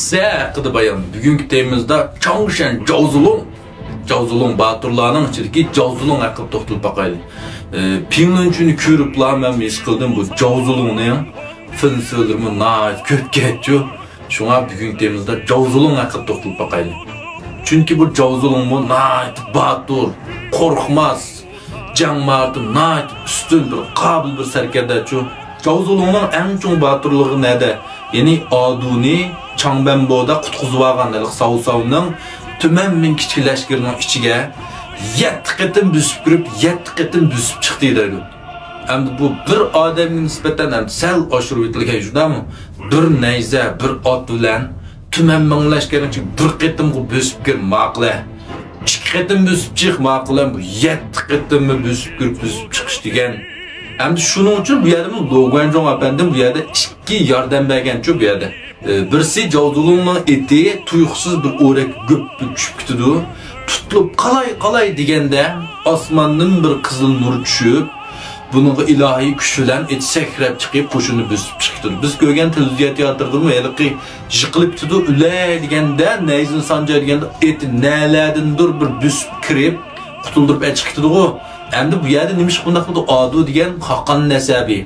Qissa haqida bayon. Bugungi temamizda Changshan Zhaozulong baturlarning ichidagi Zhaozulong haqida to'xtalib boqaylik. Pinglunchuni ko'riblar, men his qildim bu Zhaozulongning fil so'zlari nayt ko'p ketdi. Shunga bugungi temamizda Zhaozulong haqida to'xtalib boqaylik. Chunki bu Zhaozulong nayt batur, qo'rqmas, jang mardi nayt ustun bir qobil bir sarkardachi. Zhaozulongning eng chong baturligi neda? Ya'ni Aduni Changbenbo'da qutqizib olganlar Saosavning tuman ming kichik lashkarining ichiga 7 qatim bosib kirib, 7 qatim bosib chiqdi deydi. Endi bu bir odamga nisbatan ham sal oshirib aytilgan shundami? Bir nayza, bir ot bilan tuman ming lashkarining ichiga bir qatim bosib kirib maqla. 2 qatim bosib chiq maqla, bu 7 qatim bosib kirib bosib chiqish degan. Endi shuning uchun bu yerda Loguanjong apandim bu yerda 2 yordam berganchi bu yerda. Birisi Zhaozulongning eti tuyuqsiz bir o'rak göp tushib ketdi. Tutilib qalay deganda osmondan bir qizil nur tushib, buningga ilohiy kuch bilan et sakrab chiqib qo'shini bosib chiqdi. Biz ko'rgan televiziya teatridimi, yalqi yiqilib tutdi, ulay deganda, nayzin sanja deganda et naladindir bir bosib kirib, qutuldirib chiqdi-ku. Endi bu yerda nima ish bunday qildi? Adu degan Xoqon nasabi.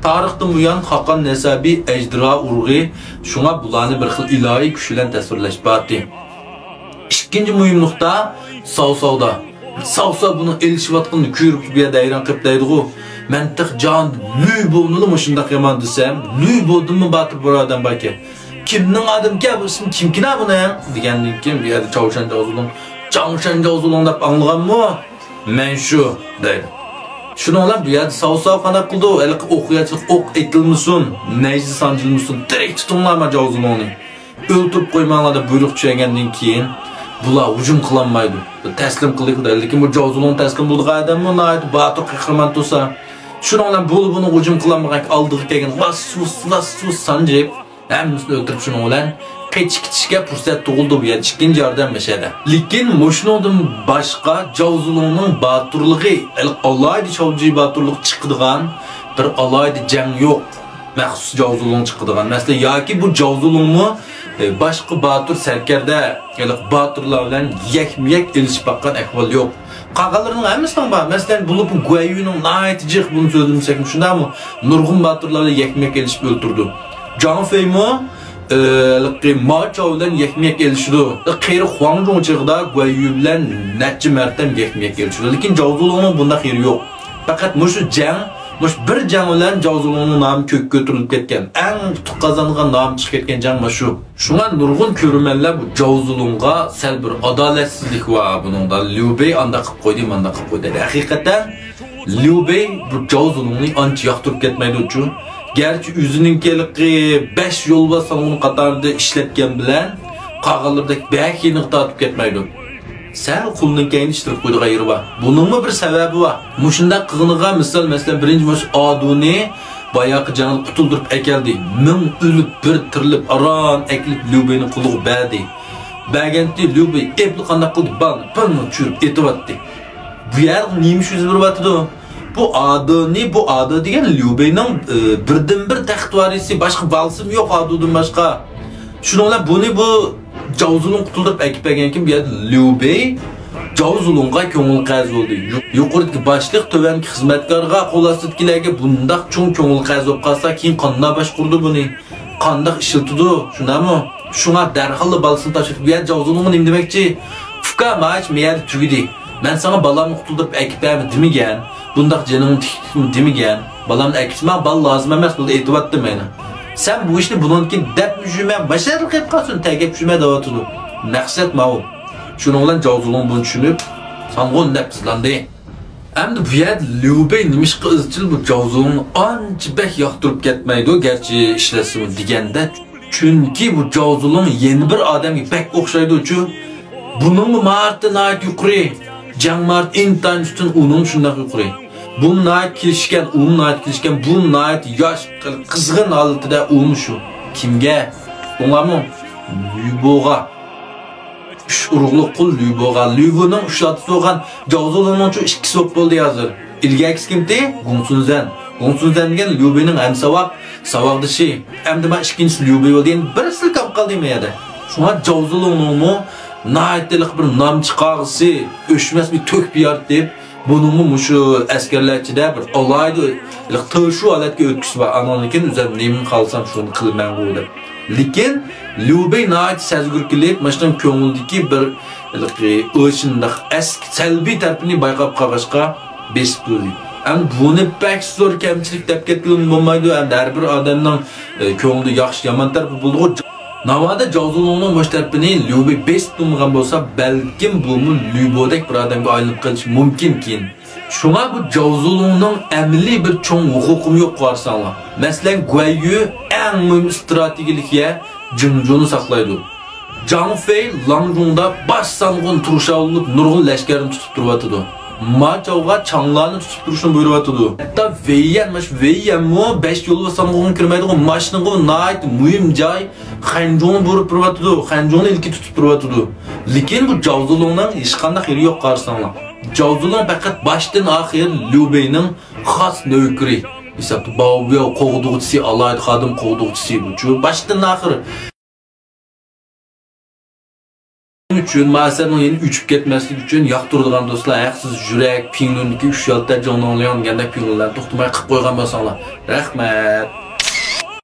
Tarixdan bu yan Xoqon nasabi ejdira urg'i, shunga bularni bir xil ilohiy kuch bilan tasvirlash bati. Ikkinchi muhim nuqta Saosavda. Saosav buni elishiyotganini ko'rib bu yerda hayron qilib deydi-ku. Mantiq jon Lübovni shunday yomon desam, Lübovdimi batib bir odam baki. Kimning odamga bu ism kimkina buni degandan keyin bu yerda Changshan Zhaozulong deb anglaganmi? Men shu deydi. Shuninglar bu yerda Saosav qanday qildi? Hali o'qiyachilik o'q etilmasin, nayzi sanjilmasin, direkt tutinglarma Zhaozulongni. O'ltirib qo'ymanglar deb buyruq tushgandan keyin bular hujum qilinmaydi. Taslim qildi, lekin bu Zhaozulong taslim bo'ldi odammi? Nayt batur qahramon to'sa. Shuninglar buni hujum qilinmagan oldiga kelgan vas sanjib, hammasini o'ltirib shuning bilan qechikishga fursat tug'ildi bu yerda ikkinchi yordam mashada. Lekin mushundan boshqa Zhaozulongning baturligi, alohida shovji baturlik chiqadigan bir alohida jang yo'q. Maxsus Zhaozulong chiqadigan. Masalan, yoki bu Zhaozulongmi boshqa batur sarkarda, baturlar bilan yakmiyak elishib baqqan ahvol yo'q. Qaqalarning hammasidan bor. Masalan, bu Guayuning naytijiq buni so'zlamsak shundami? Nurg'un baturlarni yakmiyak elishib o'ltirdi. Zhang Feimo Ma Chao bilan yakmiyak elishdi. Qeyri Huangzhong chig'ida Guayu bilan necha marta yakmiyak elishdi. Lekin Zhaozulongning bunda xeyri yo'q. Faqat mushu bir jang bilan Zhaozulongning nomi ko'kka ko'tarilib ketgan. Eng qozongan nomi chiqib ketgan jang shu. Shunga nurg'un ko'rmanlar bu Zhaozulongga sal bir adolatsizlik va buningda Liu Bei anda qilib qo'ydi, manda qilib qo'ydi. Haqiqatan Liu Bei bu Zhaozulongni ancha yoqtirib ketmaydi uchun gerçi üzünün keliki 5 yol basan onun qatarında işletken bilen qağalardaki bək yeniq tatıp ketmeydi. Sen kulunun keyin iştirip koydu gayri var. Bunun mu bir sebebi var? Muşunda qığınığa misal mesela birinci muş Aduni bayağı canlı qutuldurup ekeldi. Min ölüp bir tirilip aran eklip Liu Bei'nin quluğu bədi. Bəgenti Liu Bei epli qandak qıldı bana çürüp etivatdi. Bu yer neymiş yüzü bir batıdı o? Bu adı degan Liu Bei'nin birden bir taxt varisi, başqa balsım yo'q adudan başqa. Shuninglar buni bu Zhaozulong qutuldirib akib bergankin bu yerda Liu Bei Zhaozulongga ko'ngil qarz bo'ldi. Yuqoridagi boshliq tovanki xizmatkorga qo'lasitkilarga bundaq cho'ng ko'ngil qarz bo'lib qolsa, keyin qanday boshqurdi buni? Qanday ishiltidi? Shunami? Shunga darhol balsini tashib bu yerda Zhaozulongga nima demoqchi? Fuka mach mer tugidi. Men sana balamni qutuldirib akib berdim demagan. Bundaq canım demigen, balamda ekitmen bal lazım emas bo'ldi aytibdi meni. Sen bu ishni bununki deb müşüme başarılı qilib qolsin, tegib müşüme davatidi. Maqsad ma'u. Shuning bilan Zhaozulong buni tushunib, sangon deb sizlandi. Endi bu yerda Liu Bei nima ish qilishil bu Zhaozulongni ancha bek yoqtirib ketmaydi, garchi ishlasin deganda, chunki bu Zhaozulong yeni bir odamga bek o'xshaydi uchun buning martini yuqori jang mart intan üstün onun shunday yuqori. Bu nayt kelishgan, bu nayt yosh qizg'in holatida shu. Kimga? O'ngami? Lübovga. Uch urug'li qul Lübovga. Lübovning ushlati so'g'an Zhaozulongning 2 so'q bo'ldi hozir. Ilgakisi kimdi? Gongsunzan. Onsuzdan degan Lyubeyning ham savaqdishi, hamda men ikkinchisi Lyubey bo'ldi. Endi bir silkab qoldim yerda. Shunga Jovzulungni naytlik bir nom chiqarisi, o'shmas bir to'k biyar deb buningni mushu askarlarchida bir olaydi, shu holatga o'tkazib bor. Anonikin o'zim nemin qolsam shuni qilman deb. Lekin Lyubey nayt sezgur kelib, mashtam ko'ngildagi bir o'shindiq eski salbiy tarafini bayqab qolg'ashqa besib turdi. Endi buni pek zo'r kamchilik deb ketgan bo'lmaydi. Endi har bir odamning ko'ngli yaxshi yomon tarafi bo'ldi. Navada Jovzulungning bosh tarafini Lyubey besib turgan bo'lsa, balkim bu Lyubodek bir odamga aylanib qolishi mumkin keyin. Shunga bu Jovzulungning amaliy bir cho'ng huquqi yo'q qarsanlar. Masalan, Guayyu eng muhim strategiylikga Jinjuni saqlaydi. Zhang Fei Langjungda baş sanğın turuşa olup nurg'un lashkarini tutib turyapti. Ma Chouga changlarni tutib turishni buyuryapti. Hatta Weiyan 5 yo'l va sanğın kirmaydigan mashinaga nayt muhim joy Hanjongni burib turyapti. Hanjongni ilki tutib turyapti. Lekin bu Jovzulungning hech qanday xiri yo'q qarsanlar. Jovzulung faqat boshdan oxir Lyubeyning xos navkari. Hisobda Baobiao qo'g'dug'chisi, alayda xodim qo'g'dug'chisi bu. Boshdan oxir üçün ma'sarning yeni uchib ketmaslik uchun yoqtiradigan do'stlar, haqsiz yurak, Pinglundagi 3 yalta jonlangan ganda pinglunlarni to'xtamay qilib qo'ygan bo'lsanglar. Rahmat.